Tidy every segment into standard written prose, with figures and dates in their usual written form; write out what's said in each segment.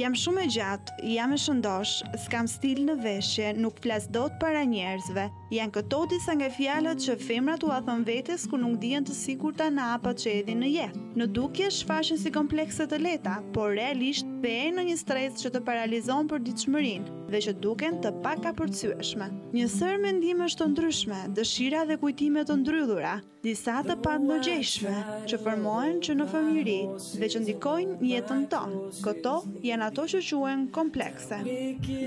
Jam shumë e gjatë, jam e shëndosh, s'kam stil në veshje, nuk flas dot para njerëzve. Janë këto disa nga fjalët që femrat u thon vetes kur nuk dihen të sigurta në hapat që edhin në jetë. Në dukje shfaqen si komplekse të lehta, por realisht thehen në një stres që të paralizon përditshmërinë dhe që duken të pakapërcyeshme. Një sër mendime të ndryshme, dëshira dhe kujtime të ndryllura, disa të pandërgjeshme që formohen që në fëmijëri dhe që ndikojnë jetën tonë. Këto janë ato që quhen komplekse.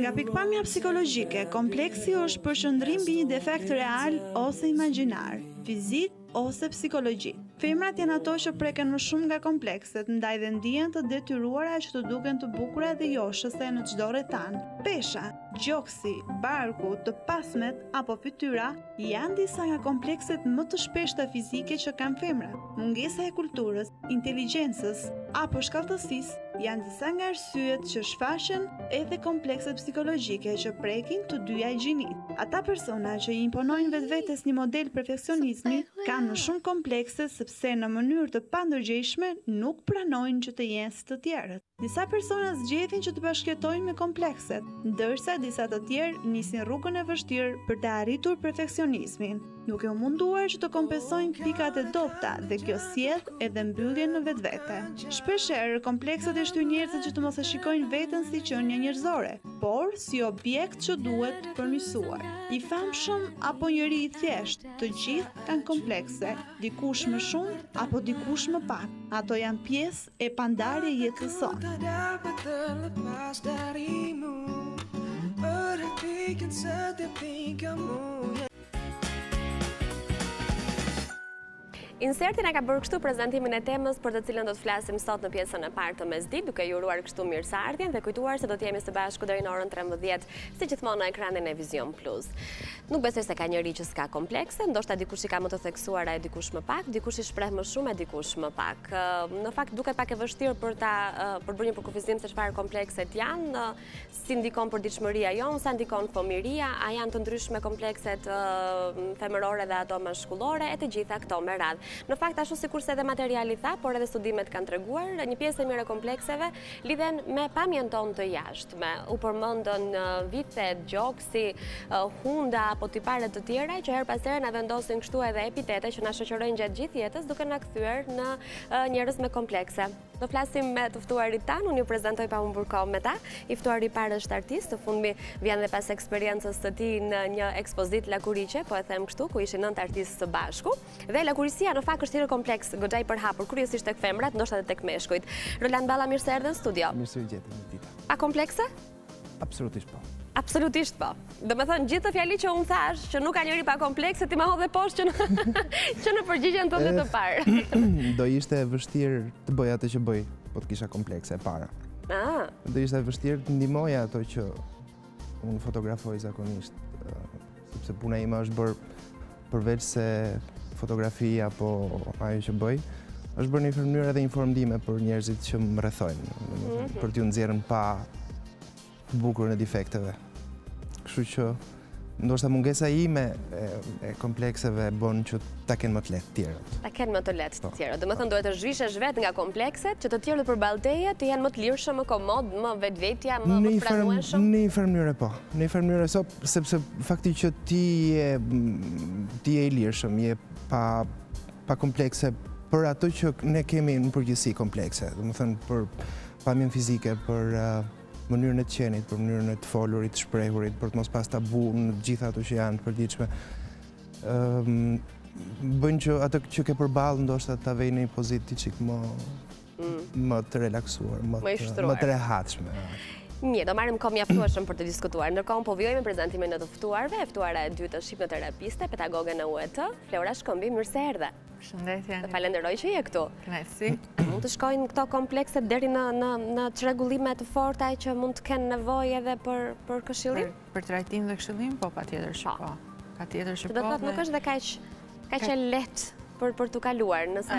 Nga pikpamja psikologjike, kompleksi është përqendrim mbi një defekt real ose imagjinar, fizik ose psikologjik. Femrat janë ato që preken më shumë nga komplekset, ndaj dhe ndihen të detyruara që të duken të bukura dhe joshëse në çdo rrethan. Pesha, gjoksi, barku, të pasmet apo fytyra janë disa nga komplekset më të shpeshta fizike që kanë femrat. Mungesa e kulturës, inteligjencës apo shkallësisë janë disa nga arsyet që shfaqen edhe komplekset psikologjike që prekin të dyja gjinit. Ata persona që i imponojnë vetvetes një model perfeksionizmi kanë më shumë komplekse sepse në mënyrë të pandërgjeshme nuk pranojnë që të jenë si të tjerët. Disa persona zgjedhin që të bashkëjetojnë me komplekset, ndërsa disa të tjerë nisin rrugën e vështirë për të arritur perfeksionizmin, duke u munduar që të kompensojnë pikat e dobta dhe kjo sjell edhe mbylljen në vetvete. Shpeshherë komplekset e shtyn njerëzit që të mos e shikojnë veten si qenie njerëzore, por si objekt që duhet përmirësuar. I famshëm apo njëri i thjesht, të gjithë kanë komplekse, dikush më shumë apo dikush më pak. Ato janë pjesë e pandarje jetës sonë. Inserti na ka bërë kështu prezantimin e temës për të cilën do të flasim sot në pjesën e parë të Mesditë, duke ju uruar kështu mirëseardhjen dhe kujtuar se do të jemi së bashku deri në orën 13, si gjithmonë në ekranin e Vizion Plus. Nuk besoj se ka njëri që s'ka komplekse, ndoshta dikush i ka më të theksuara e dikush më pak, dikush i shpreh më shumë e dikush më pak. Në fakt duket pak e vështirë për bërë një përkufizim se çfarë komplekset janë, si ndikon përditshmëria jon, sa ndikon fëmijëria, a janë të ndryshme komplekset femërore dhe ato maskullore, e të gjitha këto me radhë. Në fakt, ashtu sikurse edhe materiali tha, por edhe studimet kanë treguar, një pjesë e mirë e komplekseve lidhen me pamjen tonë të jashtme. U përmendën vithet, gjoksi, hunda apo tipare të tjera që her pas here na vendosin kështu edhe epitete që na shoqërojnë gjatë gjithë jetës duke na kthyer në njerëz me komplekse. Do flasim me të ftuarit tan, unë ju prezantoj pa humbur kohë me ta. I ftuari i parë është artist, të fundmi vjen dhe pas eksperiencës së tij në një ekspozitë lakuriqe, po e them kështu, ku ishin 9 artistë së bashku, dhe lakurisia në fakt është një kompleks goxha i përhapur, kryesisht tek femrat, ndoshta edhe tek meshkujt. Roland Balla, mirë se erdhe në studio. Mirë se u gjetëm, Mesdite. Pa komplekse? Absolutisht po. Absolutisht po. Do me thënë, gjithë të fjali që unë thash, që nuk ka njëri pa komplekse, ti ma hodhe poshtë që në përgjigjen tënde të parë. Do ishte vështirë të bëj atë që bëj, po të kisha komplekse e para. Do ishte vështirë të ndihmoja ato që unë fotografoj zakonisht, sepse puna ime është bërë përveç se fotografi apo ajo që bëj, është bërë një mënyrë edhe informime për njerëzit që më rrethojnë, për t'ju nxjerrën pa bukurën e defekteve. Kështu që ndoshta mungesa ime e komplekseve bën që ta kenë më të lehtë tjerët. Ta kenë më të lehtë të tjerët. Do të thënë duhet të zhvishesh vetë nga komplekset, që të tjerët përballë teje të jenë më të lirshëm, më komod, më vetvetja, më pranueshëm. Në një farë mënyrë po. Në një farë mënyrë sepse fakti që ti je i lirshëm, je pa komplekse për ato që ne kemi në përgjithësi komplekse. Do të thënë për pamjen fizike, për mënyrën e të qenit, për mënyrën e të folurit, të shprehurit, për të mos pas tabu në gjitha ato që janë përditshme. Bëjnë që ato që ke përballë ndoshta ta vej në një pozitë çik më të relaksuar, më të rehatshme. Mirë, do marrim kohë mjaftueshëm për të diskutuar. Ndërkohë po vijojmë me prezantimin e të ftuarve. Ftuara e dytë është hipnoterapiste, pedagoge në UET, Flora Shkëmbi, mirë se erdhe. Shëndetje. Të falenderoj që je këtu. Kënaqësi. Mund të shkojnë këto komplekset deri në çrregullime të forta që mund të kenë nevojë edhe për këshillim? Për trajtim dhe këshillim, po patjetër që po. Patjetër që po. Do të thotë nuk është dhe kaq e lehtë për të kaluar, nëse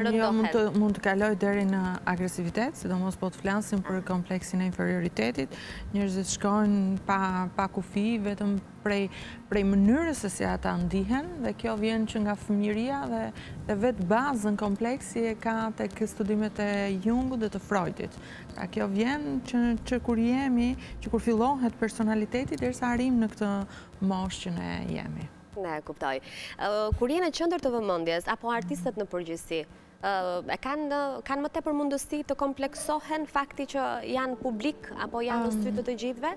rëndohet? Jo, mund të kaloj deri në agresivitet, sidomos po të flasim për kompleksin e inferioritetit. Njerëzit shkojnë pa kufi, vetëm prej mënyrës se si ata ndihen, dhe kjo vjen që nga fëmijëria dhe vetë bazën kompleksi e ka tek studimet e Jungut dhe të Freudit. Pra kjo vjen që kur jemi, që kur fillohet personaliteti derisa arrim në këtë moshë që ne jemi. Ne, kuptoj. Kur jeni në qendër të vëmendjes apo artistët në përgjithësi, kanë më tepër mundësi të kompleksohen fakti që janë publik apo janë në sy të gjithëve?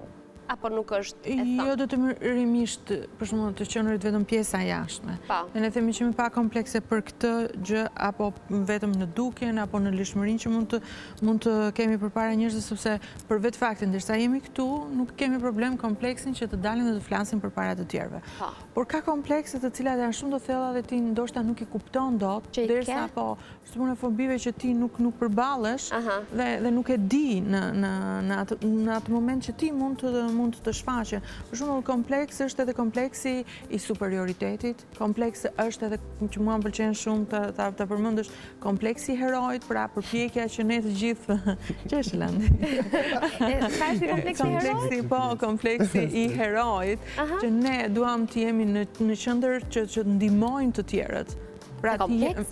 Apo nuk është e thënë? Jo, do të mërimisht, për shembull, të qenurit vetëm pjesa jashtme. Dhe ne themi që jemi pa komplekse për këtë gjë, apo vetëm në dukjen, apo në lishmërinë që mund të kemi përpara njerëzve, sepse për vetë faktin, ndërsa jemi këtu, nuk kemi problem kompleksin që të dalin dhe të flasin përpara të tjerëve. Por ka komplekse të cilat janë shumë të thella dhe ti ndoshta nuk i kupton dot, derisa po punë e fobive që ti nuk përballesh dhe nuk e di në atë moment që ti mund të shfaqe. Për shembull, kompleks është edhe kompleksi i superioritetit, kompleks është edhe që mua më pëlqen shumë ta përmendësh, kompleksi i heroit, pra përpjekja që ne të gjithë keshilla. Kompleksi i heroit, që ne duam të jemi në qendër që të ndihmojnë të tjerët. Pra patjetër,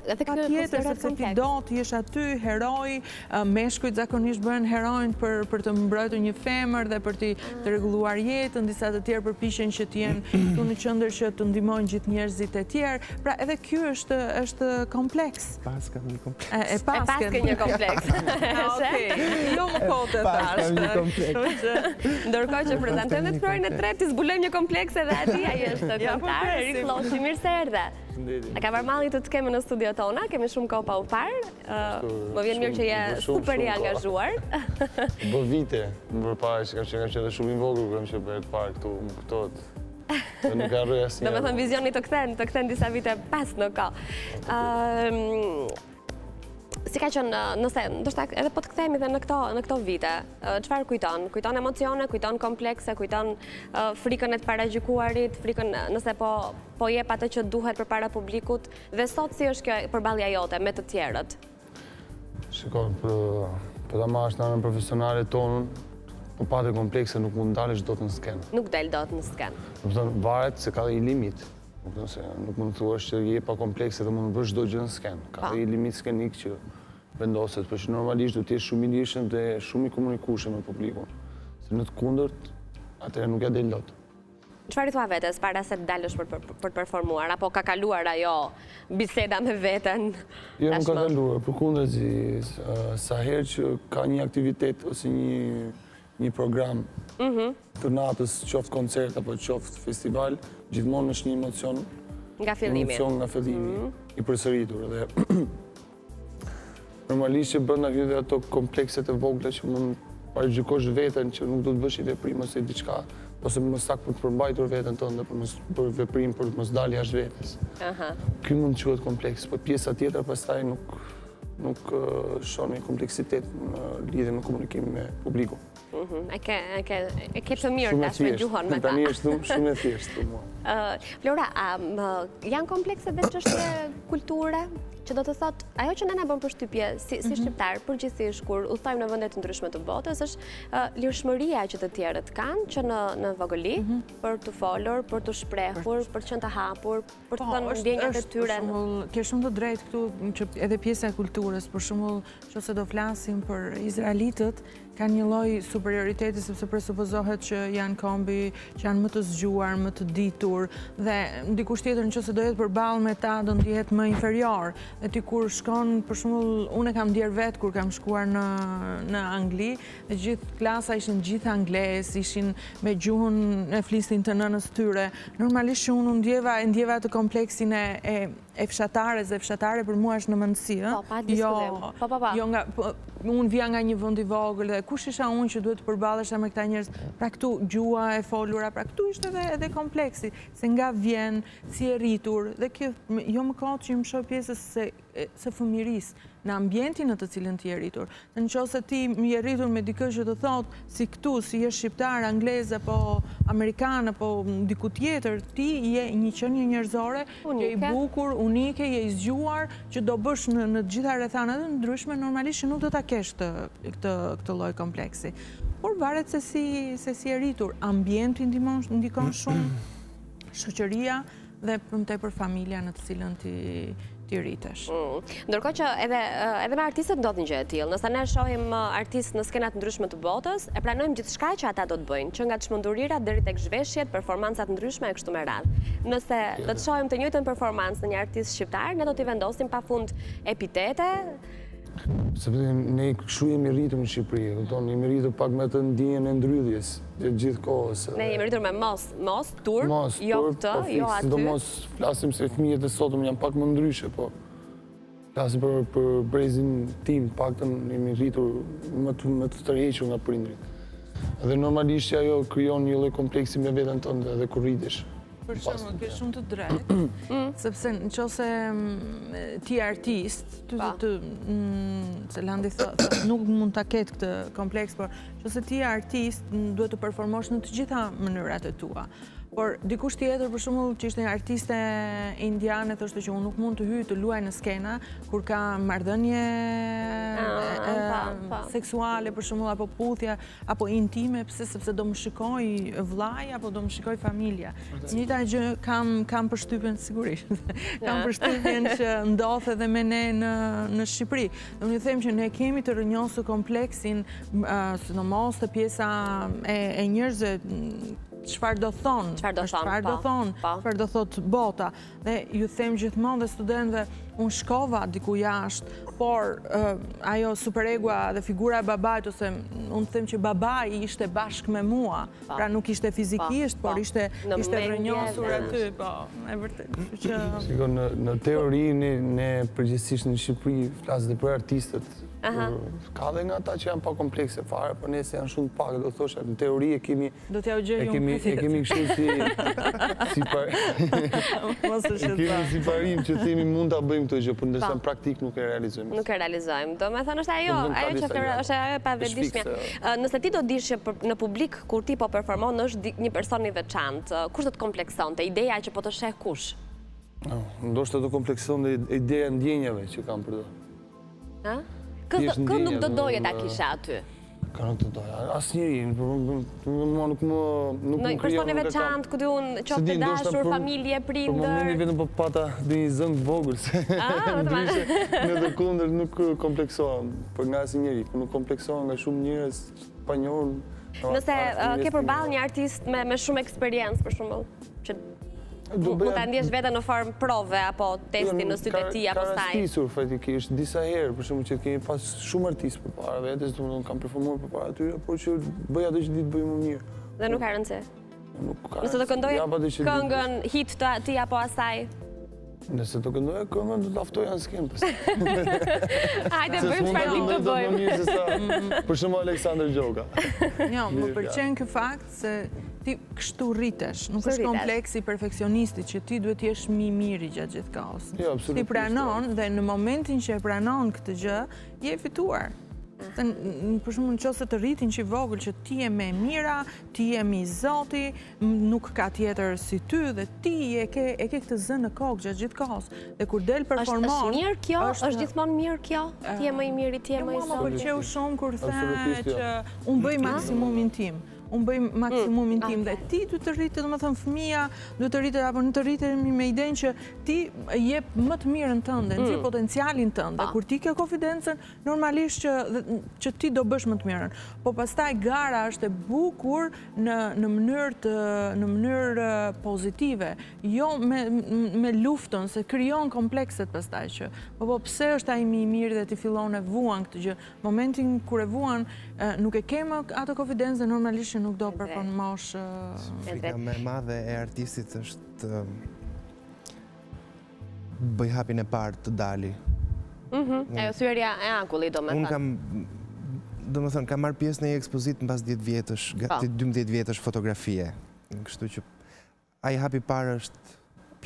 sepse ti do të jesh aty heroi, meshkujt zakonisht bëhen heronj për të mbrojtur një femër dhe për të rregulluar jetën, disa të tjerë përpiqen që të jenë këtu në qendër që të ndihmojnë gjithë njerëzit e tjerë. Pra edhe ky është kompleks. Paska një kompleks. E paska një kompleks. Okej, jo më kote tash. Ndërkohë që prezantojmë të projën e tretë, ti zbulojmë një kompleks edhe aty, ai është kontar, riflloshi, mirë se erdhe. E ka marrë të kemi në studio tona, kemi shumë kohë pa u parë, më vjen mirë që je super i angazhuar. Bë vite, më përpara që kam qenë shumë i vogël, kam qenë për të parë këtu, më këtot. Dhe nuk ka rrë asnjë. Do me thënë vizioni të kthen disa vite pas në kohë. Si ka qenë, nëse, ndoshta edhe po të kthehemi dhe në këto vite, çfarë kujton? Kujton emocione, kujton komplekse, kujton frikën e të paragjykuarit, frikën nëse po jep atë që duhet përpara publikut, dhe sot si është kjo përballja jote me të tjerët? Shikoj, për ta marrësh në anën profesionale tonën, po patë komplekse nuk mund ndalesh dot në skenë. Nuk del dot në skenë. Do të thonë varet se ka një limit. Nuk mund të thuash që je pa komplekse dhe mund të bësh çdo gjë në skenë. Ka një limit skenik që vendoset, por që normalisht duhet të jesh shumë i lirshëm dhe shumë i komunikueshëm me publikun. Se në të kundërt, atëherë nuk ja del dot. Çfarë thua vetes para se të dalësh për të performuar, apo ka kaluar ajo biseda me veten? Jo, nuk ka kaluar, përkundërzi, sa herë që ka një aktivitet ose një program të natës, qoftë koncert apo qoftë festival, gjithmonë është një emocion nga fillimi i përsëritur dhe normalisht që bën aty dhe ato komplekset e vogla që mund paragjykosh veten që nuk do të bësh i veprim ose diçka, ose më saktë për të përmbajtur veten tënde për veprim për të mos dalë jashtë vetes. Ky mund të quhet kompleks, por pjesa tjetër pastaj nuk shon një kompleksitet në lidhje me komunikimin me publikun. E ke të mirë tash me gjuhën me ta. Tani është shumë e thjeshtë për mua. Flora, janë komplekse dhe çështje kulture? Që do të thot, ajo që ne na bën përshtypje si shqiptar, përgjithsisht kur udhtojmë në vende të ndryshme të botës, është lirshmëria që të tjerët kanë që në vogëli për të folur, për të shprehur, për të qenë të hapur, për të thënë ndjenjat e tyre. Ke shumë të drejtë këtu që edhe pjesa e kulturës, për shembull, nëse do flasim për izraelitët, kanë një lloj superioriteti sepse presupozohet që janë kombi që janë më të zgjuar, më të ditur dhe dikush tjetër nëse do jetë përballë me ta do ndihet më inferior. Dhe ti kur shkon, për shembull, unë kam ndier vet kur kam shkuar në Angli, dhe gjithë klasa ishin gjithë angles, ishin me gjuhën e flisin të nënës tyre. Normalisht që unë ndjeva të kompleksin e fshatares dhe fshatare për mua është në mendësi, unë vija nga një vend i vogël dhe kush isha unë që duhet të përballesha me këta njerëz. Pra këtu gjua e folura, pra këtu ishte edhe kompleksi, se nga vjen, si e rritur, dhe kjo jo më kot që më shoh pjesës se së fëmirisë, në ambientin në të cilën ti je rritur. Nëse ti je rritur me dikë që të thotë si këtu, si je shqiptar, angleze, po amerikane, po diku tjetër, ti je një qenie njerëzore, je i bukur, unike, je i zgjuar, që do bësh në të gjitha rrethanat e ndryshme, normalisht që nuk do ta kesh këtë lloj kompleksi. Por varet se si e rritur, ambienti ndikon shumë, shoqëria dhe tepër familja në të cilën ti rritesh. Ndërkohë që edhe me artistët ndodh një gjë e tillë. Nëse ne shohim artistë në skenat ndryshme të botës, e pranojmë gjithçka që ata do të bëjnë, që nga çmendurirat deri tek zhveshjet, performancat ndryshme e kështu me radhë. Nëse do të shohim të njëjtën performancë në një artist shqiptar, ne do t'i vendosim pafund epitete. Sepse ne kështu jemi rritur në Shqipëri, jemi rritur pak me të ndjenjën e ndrydhjes gjithë kohës. Ne jemi rritur me mos, turp, jo këtë, jo aty. Sidomos flasim se fëmijët e sotëm janë pak më ndryshe, po flasim për brezin tim, paktën jemi rritur më të tërhequr nga prindrit. Dhe normalisht që ajo krijon një lloj kompleksi me veten tënde edhe kur rritesh. Për shembull, ke shumë të drejtë, sepse nëse ti je artist, se Landi thotë nuk mund ta ketë këtë kompleks, por nëse ti je artist, duhet të performosh në të gjitha mënyrat e tua. Por dikush tjetër, për shembull, që ishte një artiste indiane, thoshte që unë nuk mund të hyj të luaj në skena kur ka marrëdhënie seksuale, për shembull, apo puthje, apo intime, sepse do më shikoj vllai apo do më shikoj familja. Njëjta gjë kam përshtypjen sigurisht. Kam përshtypjen që ndodh edhe me ne në Shqipëri. Unë them që ne kemi të rrënjosur kompleksin, sidomos te pjesa e njerëzve, çfarë do thonë, çfarë do thotë bota. Dhe ju them gjithmonë dhe studentëve, unë shkova diku jashtë, por ajo superegua dhe figura e babait, ose unë them që babai ishte bashkë me mua, pra nuk ishte fizikisht, por ishte rrënjosur aty, po, e vërtet. Shikon, në teori ne përgjithsisht në Shqipëri flas dhe për artistët. Ka dhe nga ata që janë pa komplekse fare, por nëse janë shumë pak, do thosha, në teori e kemi kështu si parim që themi mund ta bëjmë këtë gjë, por ndërsa në praktik nuk e realizojmë. Nuk e realizojmë. Do me thënë është ajo që është ajo e pavetëdijshme. Nëse ti do dish që në publik kur ti po performon është një person i veçantë, kush do të komplekson? Ideja që po të sheh kush? Ndoshta do komplekson ideja ndjenjave që kam për to. Kë nuk do doje ta kisha aty? Ka nuk të doja. Asnjëri, nuk më krijon. Personi veçantë, ku diun, qoftë të dashur, familje, prindër. Për momentin vetëm po pata dhe një zëng të vogël. Në të kundërt nuk kompleksohem për nga asnjëri, por nuk kompleksohem nga shumë njerëz pa njohur. Nëse ke përballë një artist me shumë eksperiencë, për shembull, që mund ta ndjesh veten në formë prove apo testi në sytë e tij apo saj. Ka rastisur fatikisht disa herë, për shembull që kemi pas shumë artistë përpara vetes, domethënë kam performuar përpara atyre, por që bëj ato që di të bëj më mirë. Dhe nuk ka rëndësi. Nuk ka. Nëse do këndoje këngën hit të ti apo asaj. Nëse do këndoja këngën, do të aftoja në skenë pas. Hajde bëjmë çfarë dik të bëjmë. Për shembull Aleksandër Gjoka. Jo, më pëlqen ky fakt se ti kështu rritesh, nuk është kompleksi perfeksionistit që ti duhet jesh më i miri gjatë gjithë kohës. Ti pranon dhe në momentin që e pranon këtë gjë, je fituar. Për shembull, nëse të rritin që i vogël që ti je më e mira, ti je më i Zoti, nuk ka tjetër si ty dhe ti e ke këtë zë në kokë gjatë gjithë kohës. Dhe kur del performon, është mirë kjo? Është gjithmonë mirë kjo? Ti je më i miri, ti je më i Zoti. Më pëlqeu shumë kur the që unë bëj maksimumin tim. Unë bëj maksimumin tim dhe ti duhet të rritet, domethënë fëmia duhet të rritet apo në të rritemi me idenë që ti jep më të mirën tënde, nxjerr potencialin tënd. Dhe kur ti ke konfidencën, normalisht që ti do bësh më të mirën. Po pastaj gara është e bukur në mënyrë pozitive, jo me luftën, se krijon komplekset pastaj që po pse është ai më i mirë dhe ti fillon e vuan këtë gjë. Momentin kur e vuan, nuk e ke më atë konfidencë dhe normalisht nuk do performosh. Frika më e madhe e artistit është bëj hapin e parë të dali. Ajo thyerja e akullit, domethënë kam marrë pjesë në një ekspozitë mbas 10 vjetësh, gati 12 vjetësh fotografie. Kështu që ai hapi i parë është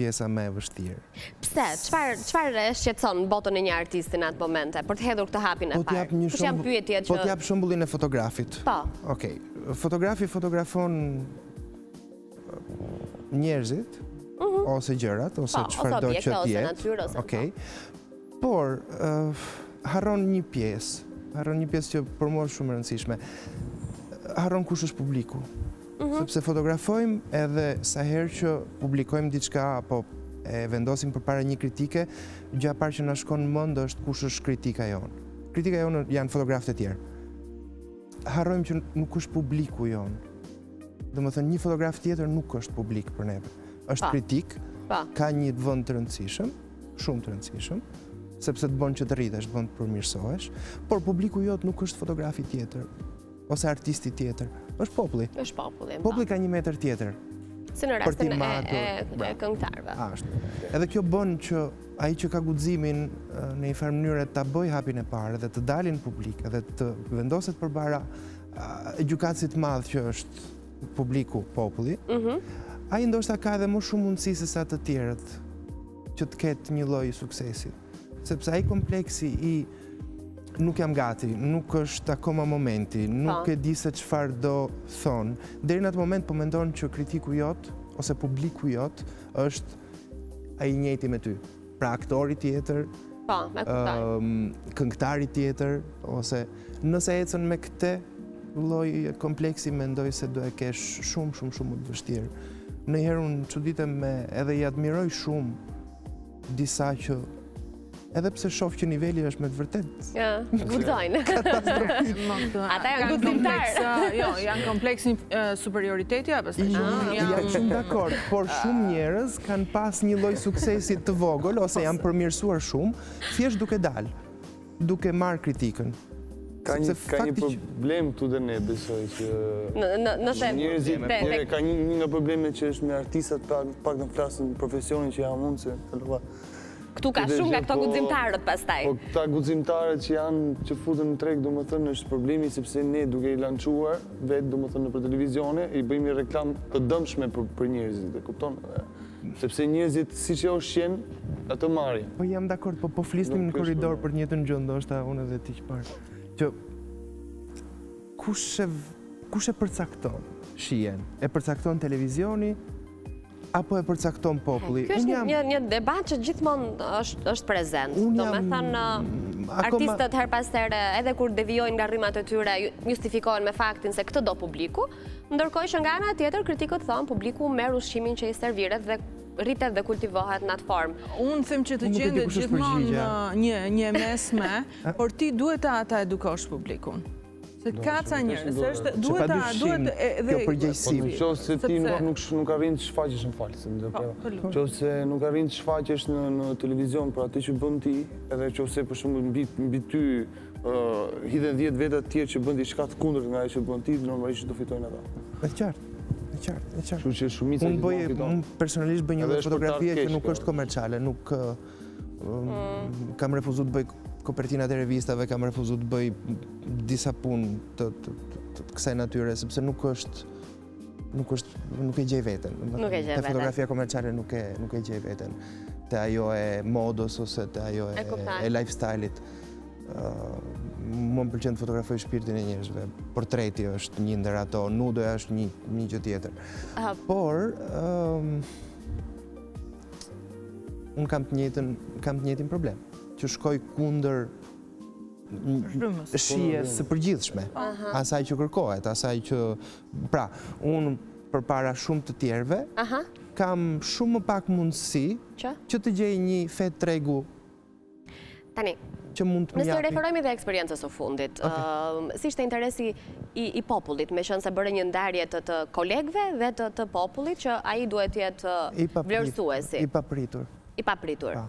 pjesa më e vështirë. Pse? Çfarë e shqetëson botën e një artisti në atë momente për të hedhur këtë hapin e parë? Kush janë pyetjet që... Po t'jap shembullin e fotografit. Po. Okej. Fotografi fotografon njerëzit, ose gjërat, ose çfarëdo që tjetë. Okej. Por, harron një pjesë që për mua është shumë e rëndësishme. Harron kush është publiku. Sepse fotografojmë edhe sa herë që publikojmë diçka apo e vendosim përpara një kritike, gjë e parë që na shkon në mend është kush është kritika jonë. Kritika jonë janë fotografët e tjerë. Harrojmë që nuk është publiku jonë. Domethënë një fotograf tjetër nuk është publik për neve. Është kritik, ka një vend të rëndësishëm, shumë të rëndësishëm, sepse të bën që të rritesh, bën të përmirësohesh, por publiku jot nuk është fotografi tjetër ose artisti tjetër, është populli. Është populli. Populli ka një metër tjetër. Si në rastin e këngëtarëve. Ashtu. Edhe kjo bën që ai që ka guximin në një farë mënyrë ta bëj hapin e parë dhe të dalin publik edhe të vendoset përpara gjykatësit të madh që është publiku, populli. Ai ndoshta ka edhe më shumë mundësi se sa të tjerët që të ketë një lloj suksesi. Sepse ai kompleksi i nuk jam gati, nuk është akoma momenti, nuk e di se çfarë do thonë. Deri në atë moment po mendon që kritiku jot ose publiku jot është ai i njëjti me ty. Pra aktori tjetër, këngëtari tjetër, ose nëse ecën me këtë lloj kompleksi mendoj se do e kesh shumë më të vështirë. Ndonjëherë unë çuditem edhe i admiroj shumë disa që edhe pse shoh që niveli është me të vërtetë. Guxojnë. Ata janë guximtarë. Jo, janë kompleks një superioriteti apo s'e shumë. Jam shumë dakord, por shumë njerëz kanë pas një lloj suksesi të vogël ose janë përmirësuar shumë, thjesht duke dalë, duke marrë kritikën. Ka një problem këtu dhe ne besoj që njerëzit ka një nga problemet që është me artistat pak të flasin profesionin që janë mundse. Këtu ka shumë nga këto guximtarët pastaj. Po këta guximtarët që futen në treg, domethënë është problemi sepse ne duke i lançuar vetë domethënë nëpër televizione i bëjmë reklam të dëmshme për njerëzit, e kupton? Sepse njerëzit siç e ushqen, atë marrin. Po jam dakord, po flisnim në korridor për një të gjë, ndoshta unë edhe ti çfarë. Që kush e përcakton shihen? E përcakton televizioni? Apo e përcakton populli? Kjo është një debat që gjithmonë është prezent. Do me thënë, artistët her pas here, edhe kur devijojnë nga rrymat e tyre, justifikohen me faktin se këtë do publiku, ndërkohë që nga ana tjetër kritikët thonë publiku merr ushqimin që i serviret dhe rritet dhe kultivohet në atë formë. Unë them që të gjendet gjithmonë një mesme, por ti duhet ta edukosh publikun. Se ka ca njerëz, duhet kjo përgjegjësi. Nëse ti nuk arrin të shfaqesh në falë, nëse nuk arrin të shfaqesh në televizion për atë që bën ti, edhe nëse për shembull mbi ty hidhen 10 veta të tjerë që bën diçka të kundërt nga ajo që bën ti, normalisht do fitojnë ata. Është qartë. Kështu që shumica unë personalisht bëj një fotografie që nuk është komerciale, nuk kam refuzuar të bëj kopertinat e revistave, kam refuzuar të bëj disa punë të kësaj natyre, sepse nuk e gjej veten. Te fotografia komerciale nuk e gjej veten. Te ajo e modës ose te ajo e lifestyle-it. Mua më pëlqen të fotografoj shpirtin e njerëzve. Portreti është një ndër ato, nudoja është një gjë tjetër. Por unë kam të njëjtin problem, që shkoj kundër shijes së përgjithshme, asaj që kërkohet, asaj që... Pra, unë përpara shumë të tjerëve, kam shumë më pak mundësi që të gjej një fet tregu tani. Nëse referojmë dhe eksperiencës së fundit, si ishte interesi i popullit, me qenë se bëre një ndarje të kolegëve dhe të popullit, që ai duhet jetë vlerësuesi. I papritur. I papritur.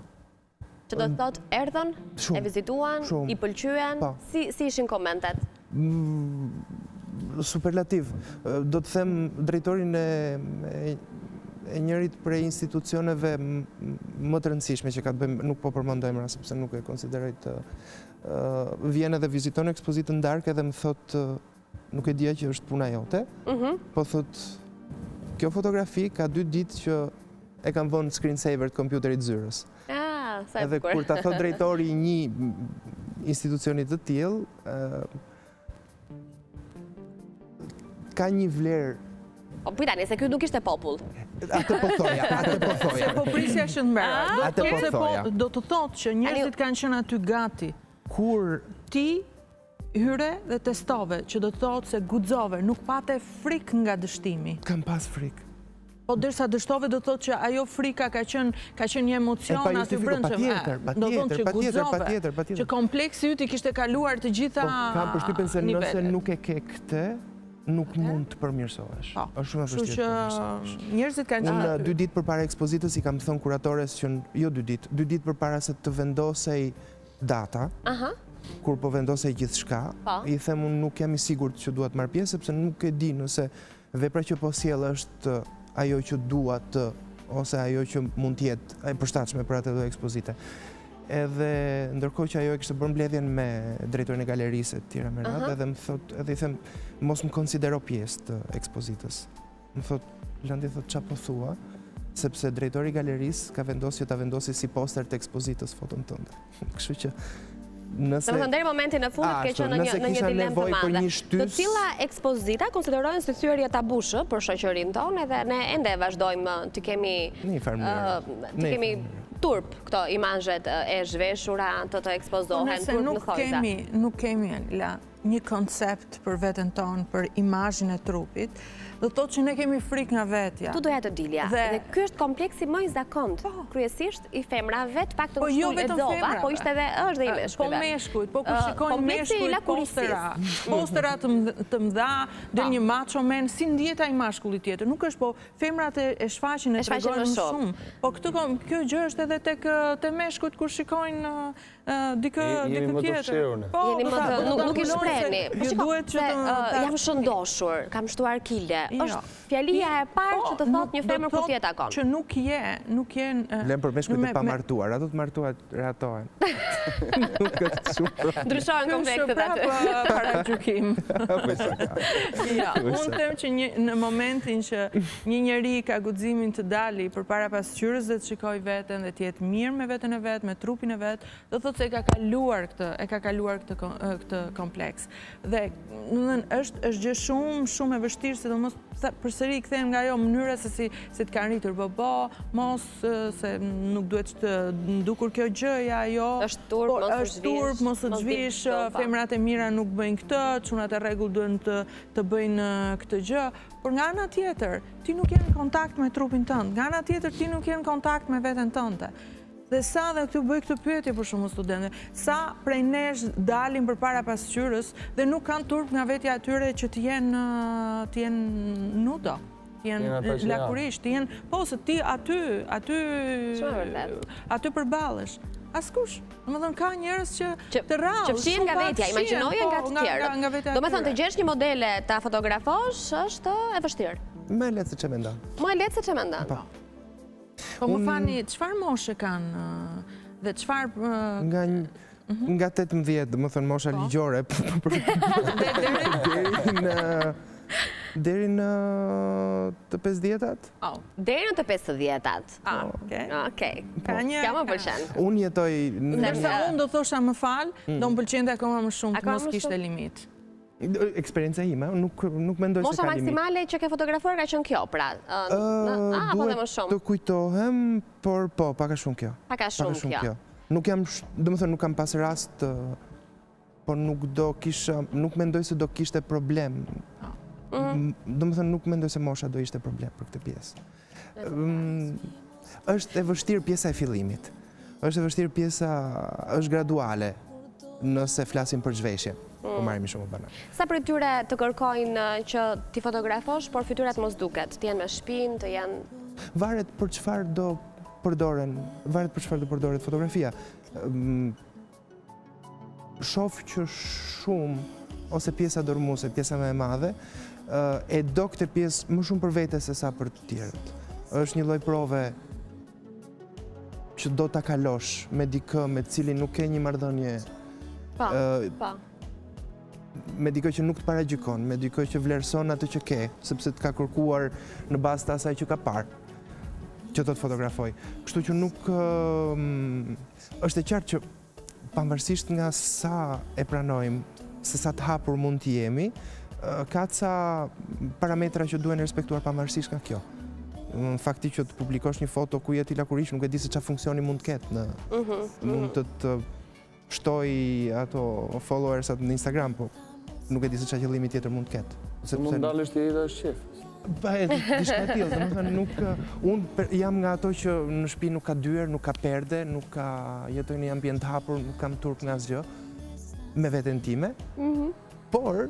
Që do të thotë, erdhën, e vizituan, i pëlqyen, si ishin komentet? Superlativ. Do të them drejtorin e njërit prej institucioneve më të rëndësishme që ka të bëjmë, nuk po përmendoj emra sepse nuk e konsideroj të vjen edhe viziton ekspozitën darkë edhe më thotë nuk e dija që është puna jote, po thotë kjo fotografi ka 2 ditë që e kam vënë screensaver të kompjuterit zyrës. Edhe kur ta thot drejtori i një institucionit të tillë, ka një vlerë. Po tani, se ky nuk ishte popull. Atë po thoja. Se po prisja Shëndbera. Atë po thoja. Do të thotë që njerëzit kanë qenë aty gati. Kur ti hyre dhe testove, që do të thotë se guxove, nuk pate frikë nga dështimi. Kam pas frikë. Po derisa dështove do të thotë që ajo frika ka qenë një emocion aty brendshëm. Do të thotë që guxove, që kompleksi yt i kishte kaluar të gjitha nivelet. Kam përshtypjen se nëse nuk e ke këtë, nuk mund të përmirësohesh. Është shumë e vështirë të përmirësohesh. Njerëzit kanë Unë 2 ditë përpara ekspozitës i kam thënë kuratores që jo 2 ditë përpara se të vendosej data. Kur po vendosej gjithçka, i them unë nuk jam i sigurt që dua të marr pjesë sepse nuk e di nëse vepra që po sjell është ajo që dua të ose ajo që mund të jetë e përshtatshme për atë ekspozite. Edhe ndërkohë që ajo e kishte bërë mbledhjen me drejtorin e galerisë të tjera me radhë, edhe më thot, edhe i them mos më konsidero pjesë të ekspozitës. Më thot, Landi thot çfarë po thua, sepse drejtori i galerisë ka vendosur ta vendosi si poster të ekspozitës foton tënde. Kështu që nëse deri momentin në fundit ke qenë në një dilemë të madhe. Të cila ekspozita konsiderohen si thyrje tabushë për shoqërinë tonë edhe ne ende vazhdojmë të kemi turp këto imazhet e zhveshura të ekspozohen turp në thojza. Nuk kemi një koncept për veten tonë, për imazhin e trupit, do të thotë që ne kemi frikë nga vetja. Tu doja të dilja. Dhe ky është kompleksi më i zakontë, kryesisht i femrave, të paktën e dhova, po ishte edhe është dhe i meshkujve. Po meshkujt, po kur shikojnë meshkujt postera të mëdha, del një macho man, si ndjeta i mashkullit tjetër. Nuk është, po femrat e shfaqin e tregojnë më shumë. Po kjo gjë është edhe tek te meshkujt kur shikojnë dikë tjetër. Nuk i shprehni. Jam shëndoshur, kam shtuar kile. Është fjalia e parë që të thotë një femër kur t'jetë akon. Që nuk je... Lem për meshkujt e pamartuar, ato të martuar ratohen. Ndryshohen komplekset aty. Para gjykim. Unë them që në momentin që një njeri ka guximin të dali përpara pasqyrës dhe të shikoj veten dhe të jetë mirë me veten e vet, me trupin e vet, do thotë se e ka kaluar këtë kompleks. Dhe është gjë shumë e vështirë, sidomos përsëri kthehem nga ajo mënyra se si të kanë rritur baba, mos se nuk duhet të ndukur kjo gjëja ajo. Është turp, mos u zhvish, femrat e mira nuk bëjnë këtë, çunat e rregull duhen të bëjnë këtë gjë. Por nga ana tjetër, ti nuk je në kontakt me trupin tënd. Nga ana tjetër, ti nuk je në kontakt me veten tënde. Dhe sa dhe këtu bëj këtë pyetje për shumë studente, sa prej nesh dalin përpara pasqyrës dhe nuk kanë turp nga vetja atyre që të jenë nudo, të jenë lakurisht, të jenë, po se ti aty përballesh. Askush. Domethënë ka njerëz që të rrallë, që fshihen nga vetja, imagjinoje nga të tjerët. Domethënë të gjesh një modele ta fotografosh është e vështirë. Më lehtë se ç'e mendon. Më lehtë se ç'e mendon. Po më fani, çfarë moshe kanë dhe çfarë... Nga 18, domethënë mosha ligjore, deri në të 50-tat? Deri në të 50-tat. Okej. Kjo më pëlqen. Unë jetoj... Ndërsa unë do thosha më fal, do më pëlqente akoma më shumë të mos kishte limit. Eksperjenca ime, nuk mendoj se ka limit. Mosha maksimale që ke fotografuar ka qenë kjo, pra? Duhet të kujtohem, por po, paka shumë kjo. Paka shumë kjo. Nuk jam, domethënë nuk kam pas rast, por nuk mendoj se do kishte problem. Domethënë nuk mendoj se mosha do ishte problem për këtë pjesë. Është e vështirë pjesa e fillimit. Është e vështirë pjesa, është graduale, nëse flasim për zhveshje. Po marrim shumë banal. Sa për tyre të kërkojnë që ti fotografosh, por fytyrat mos duket, të jenë me shpinë, të jenë... Varet për çfarë do përdoret fotografia. Shoh që shumë, ose pjesa dorëmuese, pjesa më e madhe, e do këtë pjesë më shumë për vete se sa për të tjerët. Është një lloj prove që do ta kalosh me dikë me të cilin nuk ke një marrëdhënie. Me dikë që nuk të paragjykon, me dikë që vlerëson atë që ke, sepse të ka kërkuar në bazë të asaj që ka parë. që do të fotografoj. Kështu që nuk është e qartë që pavarësisht nga sa e pranojmë, se sa të hapur mund të jemi, ka ca parametra që duhen respektuar pavarësisht nga kjo. Fakti që të publikosh një foto ku je ti lakurish, nuk e di se çfarë funksioni mund të ketë mund të shtoj ato followersat në Instagram, po nuk e di se çfarë qëllimi tjetër mund të ketë. Se mund dalësh ti edhe shef. Diçka tillë, domethënë unë jam nga ato që në shtëpi nuk ka dyer, nuk ka perde, nuk ka jetoj në një ambient të hapur, nuk kam turp nga asgjë me veten time. Por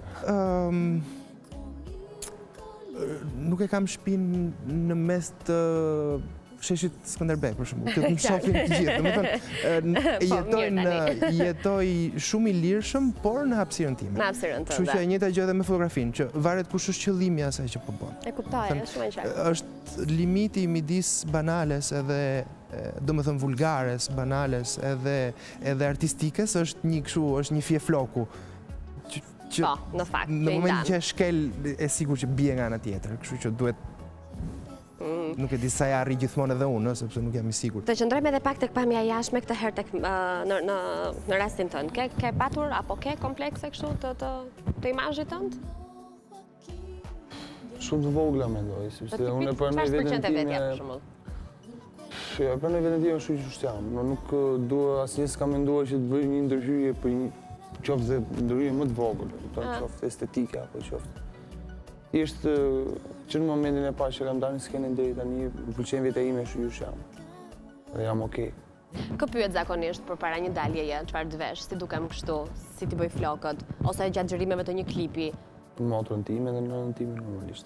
nuk e kam shtëpinë në mes të sheshit Skënderbej, për shembull, që të shohin të gjithë. Domethënë jetoj shumë i lirshëm, por në hapësirën time. Në hapësirën tënde. Kështu që e njëjta gjë edhe me fotografinë, që varet kush është qëllimi i asaj që po bën. E kuptoj, është shumë e qartë. Është limiti midis banales edhe domethënë vulgares, banales edhe artistikes, është një kështu, është një fjefloku. Po, në fakt, në momentin që e shkel, e sigurt që bie nga ana tjetër, kështu që duhet nuk e di sa ja arri gjithmonë edhe unë, sepse nuk jam i sigurt. Të qëndrojmë edhe pak tek pamja jashtme këtë herë në rastin tënd. Ke patur apo ke komplekse kështu të imazhit tënd? Shumë të vogla mendoj, sepse unë e pranoj veten time. Jo, e pranoj veten time ashtu siç jam. Nuk dua asnjë s'ka menduar që të bëj një ndryshje për një qoftë ndryshje më të vogël, qoftë estetike apo qoftë. Ishte që në momentin e parë që kam dalë në skenën deri tani, më pëlqen veta ime ashtu siç jam. Dhe jam okay. Kë pyet zakonisht përpara një daljeje, çfarë të vesh, si dukem kështu, si ti bëj flokët, ose gjatë xhirimeve të një klipi? Motrën time dhe nënën time normalisht.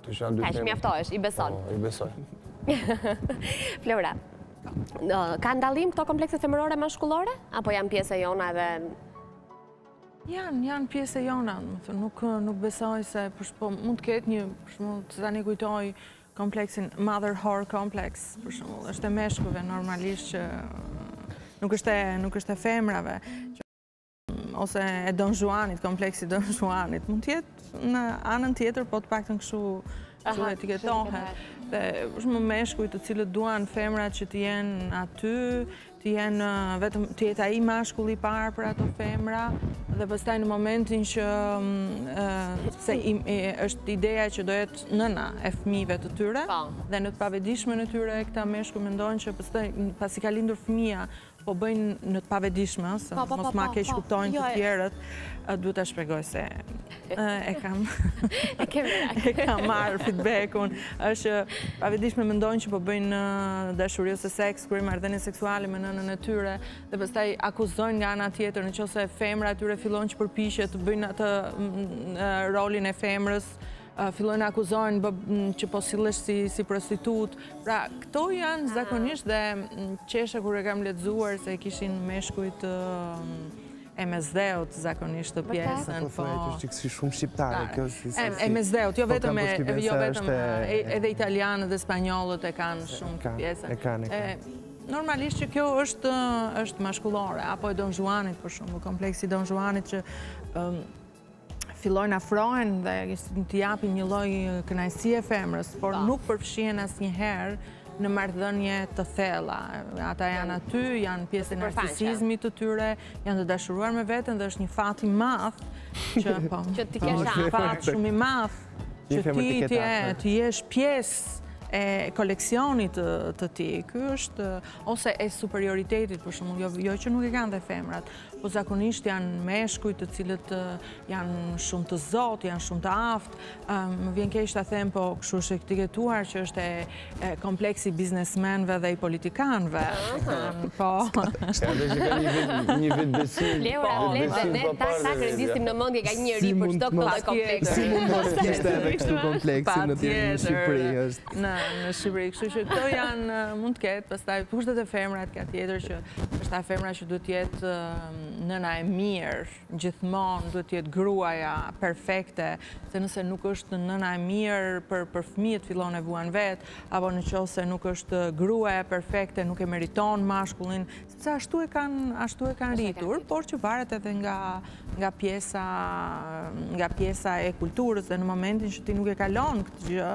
Kaq mjaftohesh, i beson. Po, i besoj. Flora, ka ndallim këto komplekse femërore mashkullore, apo janë pjesë e jona edhe Janë pjesë e jona, nuk besoj se mund të ketë një, për shembull, të tani kujtoj kompleksin Mother Whore Complex, për shembull, është e meshkujve normalisht që nuk është e femrave, ose e Don Juanit, kompleksi Don Juanit, mund të jetë në anën tjetër, po të paktën kështu etiketohet. Dhe është më meshkuj të cilët duan femrat që të jenë aty, të jetë ai mashkulli i parë për ato femra, dhe pastaj në momentin që është ideja që do jetë nëna e fëmijëve të tyre, dhe në të pavedishme në tyre këta meshkuj mendojnë që pasi ka lindur fëmia, po bëjnë në të pavedishme, se mos ma keq kuptojnë të tjerët, duhet ta shpjegoj se e kam marrë feedbackun, është pavedishme mendojnë që po bëjnë dashuri ose seks, kur marrëdhënie seksuale me nënën e tyre, dhe pastaj akuzojnë nga ana tjetër, nëse femra e tyre fillojnë që përpiqet të bëjnë atë rolin e femrës, fillojnë akuzojnë që po sillesh si prostitut. Pra, këto janë zakonisht dhe qesha kur e kam lexuar se kishin meshkujt e Mesdeut zakonisht të pjesën. Po thuaj që është shumë shqiptare. E Mesdeut, jo vetëm edhe italianët dhe spanjollët e kanë shumë të pjesën. Normalisht që kjo është mashkullore, apo e Don Juanit për shumë, kompleksi Don Juanit që fillojnë afrohen dhe të japin një lloj kënaqësie femrës, por nuk përfshihen asnjëherë në marrëdhënie të thella. Ata janë aty, janë pjesë e narcisizmit të tyre, janë të dashuruar me veten dhe është një fat i madh që ti kesh fat shumë i madh që ti të jesh pjesë e koleksionit të ti. Ky është ose e superioritetit, për shembull, jo që nuk e kanë dhe femrat, po zakonisht janë meshkuj të cilët janë shumë të zotë, janë shumë të aftë. Më vjen keq ta them, po kështu është etiketuar që është kompleksi biznesmenëve dhe i politikanëve. Po. Një vetbesim. Ne ta krendisim në mendje ka njëri për çdo këto komplekse. Si mund të kishte edhe kështu kompleksin në Shqipëri është. Në Shqipëri, kështu që këto janë, mund të ketë, pastaj kushtet e femrat ka tjetër që është ta femra që duhet të jetë nëna e mirë, gjithmonë duhet të jetë gruaja perfekte, se nëse nuk është nëna e mirë për fëmijët fillon e vuan vet, apo nëse nuk është gruaja perfekte, nuk e meriton mashkullin, sepse ashtu e kanë rritur, por që varet edhe nga pjesa e kulturës, dhe në momentin që ti nuk e kalon këtë gjë,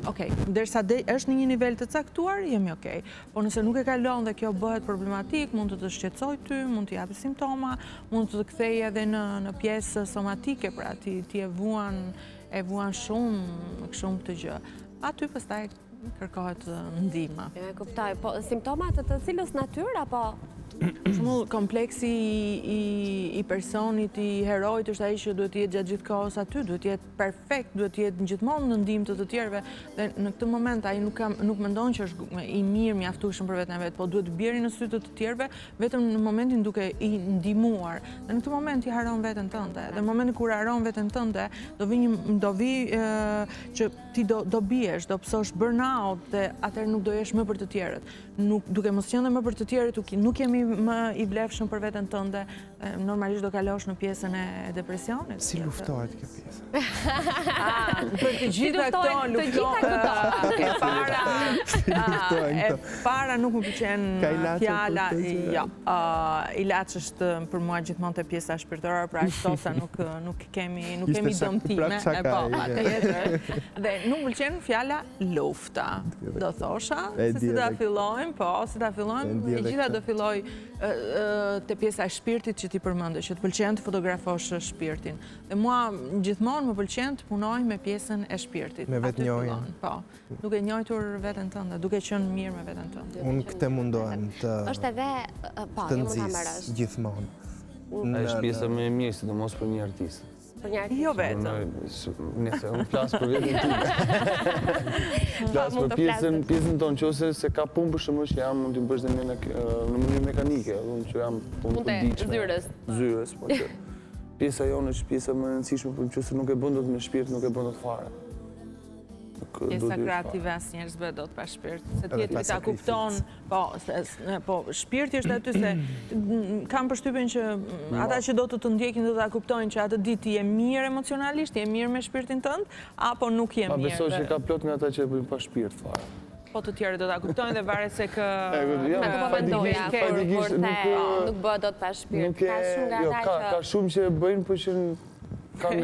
Okej, derisa është në një nivel të caktuar, jemi okej. Po nëse nuk e kalon dhe kjo bëhet problematik, mund të shqetësoj ty, mund të japi simptoma, mund të kthej edhe në pjesë somatike, pra ti e vuan shumë të gjë. Aty pastaj kërkohet ndihmë. E kuptoj, po simptomat të cilës natyrë apo Për shembull, kompleksi i personit, i herojt është ai që duhet të jetë gjatë gjithë kohës aty, duhet të jetë perfekt, duhet të jetë gjithmonë në ndihmë të tjerëve dhe në këtë moment ai nuk mendon që është i mirë, mjaftueshëm për veten e vet, po duhet të bjerë në sy të tjerëve vetëm në momentin duke i ndihmuar. Dhe në këtë moment i haron veten tënde. Dhe në momentin kur haron veten tënde, do vi që ti do biesh, do psosh burnout dhe atëherë nuk do jesh më për të tjerët. Duke mos qenë më për të tjerët, nuk jemi më i vlefshëm për veten tënde, normalisht do kalosh në pjesën e depresionit. Si luftohet kjo pjesë? Për të gjitha këto luftohet. E para nuk më pëlqen fjala. Ilaç është për mua gjithmonë te pjesa shpirtërore, pra shtosa nuk kemi dëmtime. Dhe nuk më pëlqen fjala lufta. Do thosha, se si ta fillojmë, si ta fillojmë, e gjitha do filloj te pjesa e shpirtit që ti përmende, që të pëlqen të fotografosh shpirtin. Dhe mua gjithmonë më pëlqen të punoj me pjesën e shpirtit. Me vetnjohjen. Po, duke njohur veten tënde, duke qenë mirë me veten tënde. Unë këtë mundohem është edhe të nxis gjithmonë. Është pjesa më e mirë, sidomos për një artist. Jo vetëm. Nëse unë flas për veten time. Flas për pjesën tonë, që se ka punë për shkakun që jam mund të bësh në mënyrë mekanike, unë që jam punë të ditshme. Zyrës, po që pjesa jonë është pjesa më e rëndësishme, por nëse nuk e bën dot me shpirt, nuk e bën dot fare. Pjesa kreative asnjëherë s'bëhet dot pa shpirt, se tjetri ta kupton, po shpirti është aty se kam përshtypjen që ata që do të ndjekin do ta kuptojnë që atë ditë je mirë emocionalisht, je mirë me shpirtin tënd, apo nuk je mirë. Besoj që ka plot nga ata që e bëjnë pa shpirt fare. Po të tjerë do ta kuptojnë dhe varet se kë... Me të momentoja, por nuk bëhet dot pa shpirt. Ka shumë nga ata që... Ka shumë që e bëjnë, po që e kanë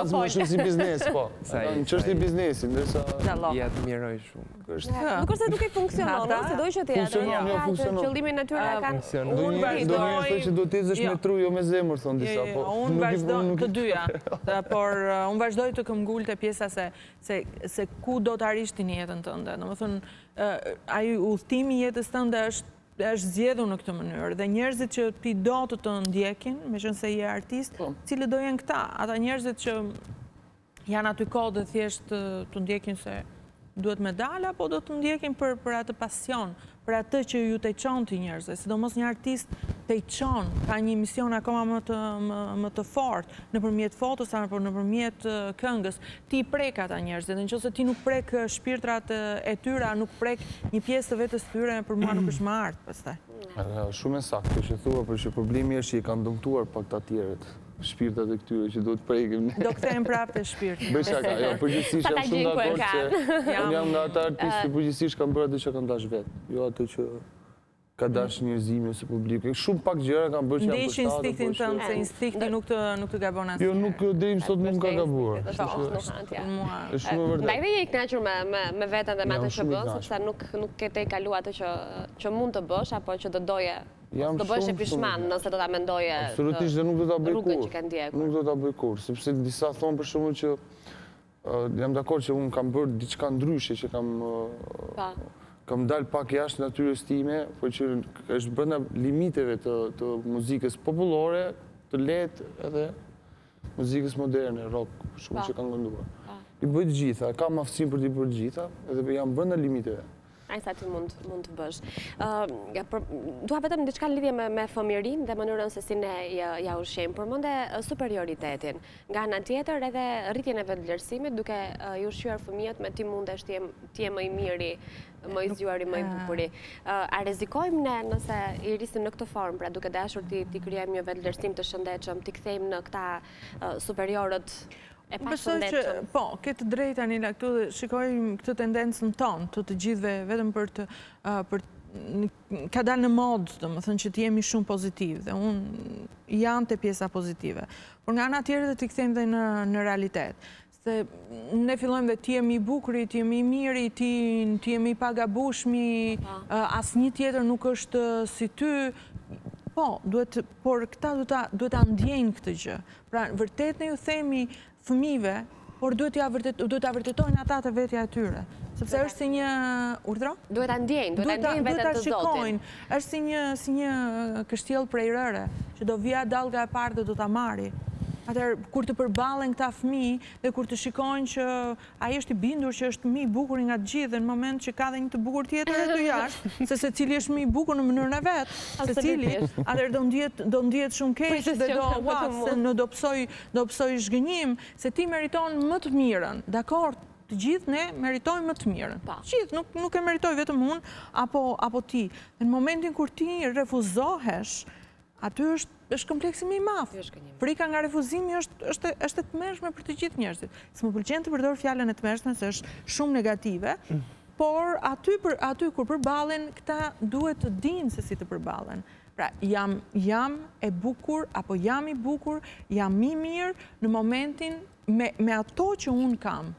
më shumë si biznes, po. Që është i biznesin, ndërsa... I admiroj shumë. Nuk është se duke funksionon, se dojë që tjetër. Funksionon. Qëllimin natyra kanë... Do njërës që do t'ezësh me tru, jo me zemër, thonë disa. Unë vazhdoj të dyja, por unë vazhdoj të këmgull të pjesa se ku do t'arish ti një jetën tënde. Në më thënë, ai udhtimi jetës tënde është zgjedhur në këtë mënyrë dhe njerëzit që ti do të ndjekin, meqense je artist, cilët do jenë këta, ata njerëzit që janë aty kohë dhe thjesht të ndjekin se duhet medalë, apo do të ndjekin për atë pasion, për atë që ju të çon ti njerëzve, sidomos një artist të çon, ka një mision akoma më të fortë nëpërmjet fotos apo nëpërmjet këngës, ti prek ata njerëz, dhe nëse ti nuk prek shpirtrat e tyre, nuk prek një pjesë të vetes tyre, për mua nuk është më art pastaj. Shumë e saktë që thua, por që problemi është që i kanë dëmtuar pak të tjerët. Shpirtat e këtyre që do të prekim. Do kthehen prapë te shpirti. Bëj shaka, jo, përgjithsisht jam shumë dakord se unë jam nga ata artistë që përgjithsisht kanë bërë atë që kanë dash vetë. Jo atë që ka dash njerëzimi ose publiku. Shumë pak gjëra kanë bërë që janë ndiqin instiktin tënd, se instinkti nuk të gabon asnjë. Jo, nuk deri sot nuk ka gabuar. Është shumë e vërtetë. Ndaj dhe je i kënaqur me veten dhe me atë që bën, sepse nuk ke te kaluar atë që mund të bësh apo që do doje. Do bësh e pishman nëse do ta mendoje. Absolutisht, dhe nuk do ta bëj rrugën që ka ndjekur. Nuk do ta bëj kurrë, sepse disa thonë për shkakun që jam dakord që unë kam bërë diçka ndryshe, që kam dalë pak jashtë natyrës time, por që është brenda limiteve të muzikës popullore, të lehtë edhe muzikës moderne, rock, shumë që kanë gënduar. I bëj të gjitha, kam aftësinë për t'i bërë të gjitha, edhe jam brenda limiteve. Ai sa ti mund të bësh. Dua vetëm diçka në lidhje me fëmijërinë dhe mënyrën se si ne ja ushqejmë, përmende superioritetin. Nga ana tjetër edhe rritjen e vetëvlerësimit, duke i ushqyer fëmijët me ti mundesh ti je më i miri, më i zgjuari, më i bukuri. A rrezikojmë ne nëse i rrisim në këtë formë, pra duke dashur ti krijojmë një vetëvlerësim të shëndetshëm, ti kthejmë në këta superiorët. Besoj që, po, këtë drejt Anila këtu dhe shikojmë këtë tendencën tonë të gjithve, vetëm ka dalë në modë, dhe më thënë që të jemi shumë pozitiv, dhe unë janë të pjesa pozitive. Por nga ana tjetër të kthejmë dhe në realitet. Se ne fillojmë dhe ti jemi i bukuri, ti jemi i miri, ti jemi i pagabushmi, asnjë tjetër nuk është si ty. Po, por këta duhet ta ndjejnë këtë gjë. Pra, vërtet ne ju themi fëmijëve, por duhet ta vërtetojnë ata të vetja e tyre. Sepse është si një urdhro? Duhet ta ndjejnë vetën të Zotit. Është si një kështjell prej rëre, që do vija dallga e parë dhe do ta marri. Atëherë, kur të përballen këta fëmijë dhe kur të shikojnë që ai është i bindur që është më i bukur nga të gjithë, dhe në moment që ka dhe një të bukur tjetër aty jashtë, se secili është më i bukur në mënyrën e vet, secili, atëherë do ndihet shumë keq dhe do psoj zhgënjim, se ti meriton më të mirën. Dakor, të gjithë ne meritojmë më të mirën. Gjithë, nuk e meritoj vetëm unë apo ti. Në momentin kur ti refuzohesh, aty është kompleksi më i madh. Frika nga refuzimi është e tmerrshme për të gjithë njerëzit. S'më pëlqen të përdor fjalën e tmerrshme se është shumë negative, por aty kur përballen, këta duhet të dinë se si të përballen. Pra, jam e bukur apo jam i bukur, jam i mirë në momentin me ato që unë kam.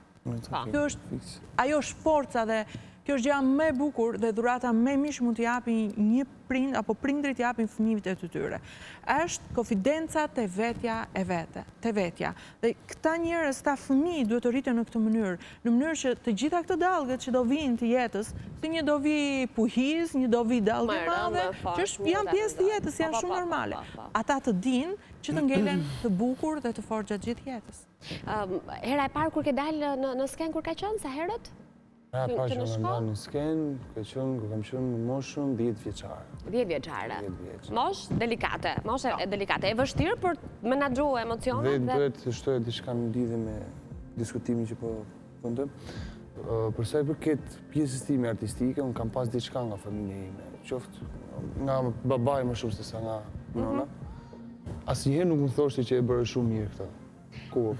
Ajo është forca dhe kjo është gjëja më e bukur dhe dhurata më e mirë mund t'i japi një prind apo prindrit japin fëmijëve të tyre. Është konfidenca te vetja e vete, te vetja. Dhe këta njerëz, këta fëmijë duhet të rriten në këtë mënyrë që të gjitha këto dallgët që do vinë të jetës, se një do vi puhiz, një do vi dallgë e madhe, që janë pjesë të jetës, janë shumë normale. Ata të dinë që të ngelen të bukur dhe të fortë gjatë gjithë jetës. Hera e parë kur ke dalë në sken kur ka qenë sa herët? Hera e parë që më ndalë në sken, kur kam qenë në moshën 10 vjeçare. 10 vjeçare. Mosh delikate, e vështirë për të menaxhuar emocionet. Dhe duhet të shtohet diçka në lidhje me diskutimin që po ndëm. Për sa i përket pjesës time artistike, unë kam pas diçka nga familja ime, qoftë nga babai më shumë se sa nga nona. Asnjëherë nuk më thoshte që e bëre shumë mirë këtë. Ku?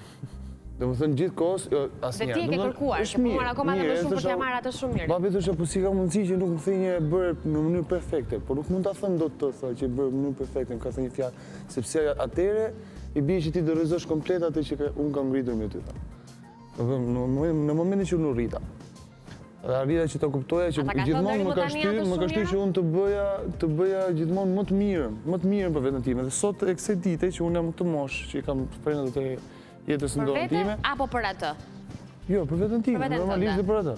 Dhe më thënë gjithë kohës, asnjëherë. Dhe ti e ke kërkuar, që punuar akoma dhe më shumë për t'ja marrë atë shumë mirë. Babi thoshe, po si ka mundësi që nuk më thënje e bërë në mënyrë perfekte, por nuk mund t'a thënë do të thë që e bërë në mënyrë perfekte, më ka thënë një fjalë, sepse atere i bie që ti do rrezosh komplet atë që unë kam ngritur me ty. Në momentin që unë rrita. Dhe arrita që ta kuptoja që gjithmonë më ka shty që unë të bëja gjithmonë më të mirën për veten time. Dhe sot e kësaj dite që unë jam këtë moshë që i kam prerë të jetës në dorën time. Për veten apo për atë? Jo, për veten time, normalisht dhe për atë.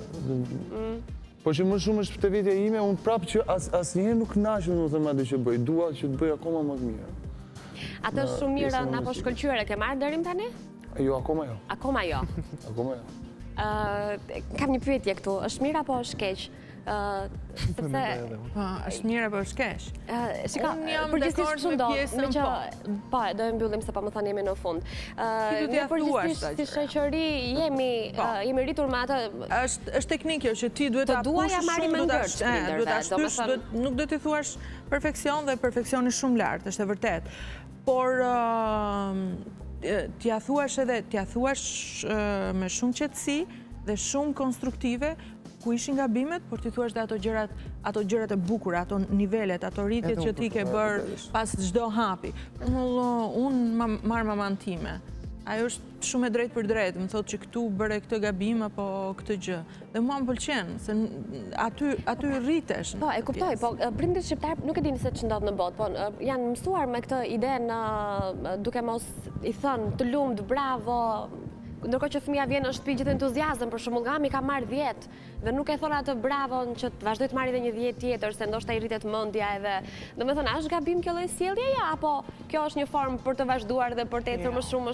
Po që më shumë është të vetja ime, unë prapë që asnjëherë nuk kënaqem domethënë atë që bëj, dua që të bëj akoma më të mirë. Atë shumë mirën apo shkëlqyer e ke marrë deri tani? Jo, akoma jo. Akoma jo. Akoma jo. Kam një pyetje këtu, është mirë apo është keq? Është mirë apo është keq? Unë jam dakord me pjesën po. Do e mbyllim se po më thani jemi në fund. Ne përgjithsisht si shoqëri jemi rritur me atë. Është teknikë kjo që ti duhet ta duaja marrë me ngërç, nuk do t'i thuash perfeksion dhe perfeksioni shumë lart, është e vërtet. Por t'ja thuash me shumë qetësi dhe shumë konstruktive ku ishin gabimet, por t'i thuash dhe ato gjërat e bukura, ato nivelet, ato rritjet që ti ke bërë pas çdo hapi. Unë marr maman time. Ajo është shumë e drejtë për drejtë, më thotë që këtu bëre këtë gabim apo këtë gjë. Dhe mua më pëlqen, se aty rritesh. Po, e kuptoj, po prindërit shqiptar nuk e dini se ç'ndodh në botë, po janë mësuar me këtë idenë duke mos i thënë të lumt, bravo. Ndërkohë që fëmia vjen në shtëpi gjithë entuziazëm, për shembull, gami ka marrë 10 dhe nuk e thon atë bravon që të vazhdoj të marrë edhe një 10 tjetër, se ndoshta i rritet mendja edhe. Domethënë, është gabim kjo lloj sjelljeje apo kjo është një formë për të vazhduar dhe për të ecur më shumë?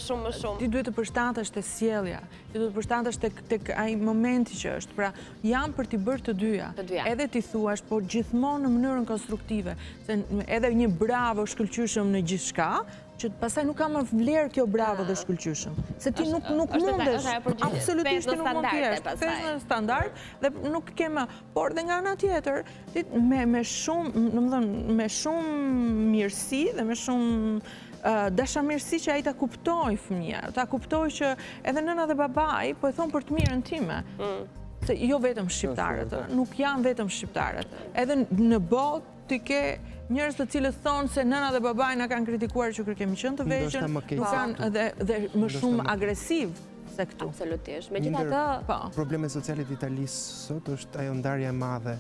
Ti duhet të përshtatesh te sjellja, ti duhet të përshtatesh tek ai momenti që është. Pra, jam për t'i bërë të dyja. Edhe ti thuash, por gjithmonë në mënyrën konstruktive, se edhe një bravo shkëlqyeshëm në gjithçka, që pastaj nuk ka më vlerë kjo bravo dhe shkëlqyeshëm. Se ti nuk mundesh, absolutisht nuk mund të jesh. Pesë në standard dhe nuk ke më. Por dhe nga ana tjetër, me shumë mirësi dhe me shumë dashamirësi që ai ta kuptoj fëmia, ta kuptoj që edhe nëna dhe babai po e thon për të mirën time. Se jo vetëm shqiptarët, nuk janë vetëm shqiptarët. Edhe në botë ti ke njerëz të cilët thonë se nëna dhe babai na kanë kritikuar që kur kemi qenë të vegjël, dhe më shumë agresiv se këtu. Absolutisht. Megjithatë, problemet sociale të Italisë sot është ajo ndarja e madhe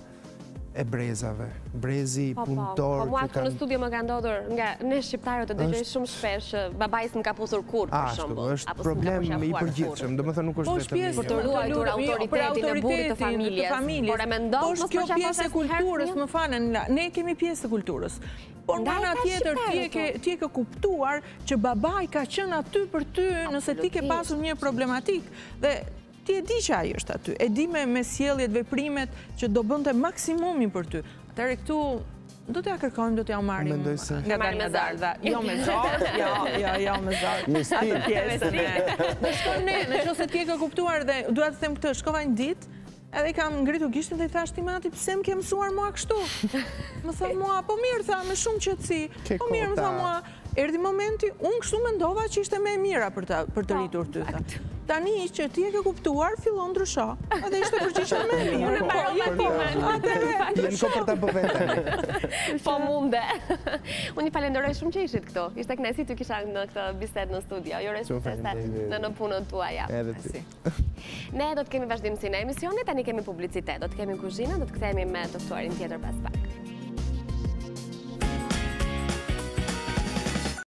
e brezave. Brezi, punëtor... Po mua këtu në studio më ka ndodhur nga ne shqiptarët të dëgjoj shumë shpesh babais më ka pusur kur, për shembull. Ashtu, është problem i përgjithshëm, domethënë nuk është vetëm për të ruajtur autoritetin e burrit të familjes. Por e mendon mos kjo pjesë e kulturës, më falen, ne kemi pjesë të kulturës. Por nga ana tjetër ti e ke kuptuar që babai ka qenë aty për ty nëse ti ke pasur një problematik dhe ti e di që ai është aty, e di me sjelljet, veprimet që do bënte maksimumin për ty. Atëherë këtu do t'ja kërkojmë, do t'ja marrim nga Dardha. Jo me zor, jo me zor. Atë pjesën e. Do shkojmë ne, nëse ti e ke kuptuar dhe dua të them këtë, shkova një ditë, edhe kam ngritur gishtin dhe i thash ti Mati, pse më ke mësuar mua kështu? Më tha mua, po mirë, tha, me shumë qetësi. Po mirë, më tha mua, erdhi momenti, unë kështu mendova që ishte më e mira për të rritur ty. Tani që ti e ke kuptuar, fillon ndrysho. Edhe ishte përgjigje më e mirë. Jenë ko për ta bëven tani. Po munde. Unë i falenderoj shumë që ishit këto. Ishte kënaqësi të kisha në këtë bisedë në studio. Ju uroj suksese në punën tuaja. Edhe ti. Ne do të kemi vazhdimsi në emisionin, tani kemi publicitet, do të kemi kuzhinën, do të kthehemi me të ftuarin tjetër pas pak.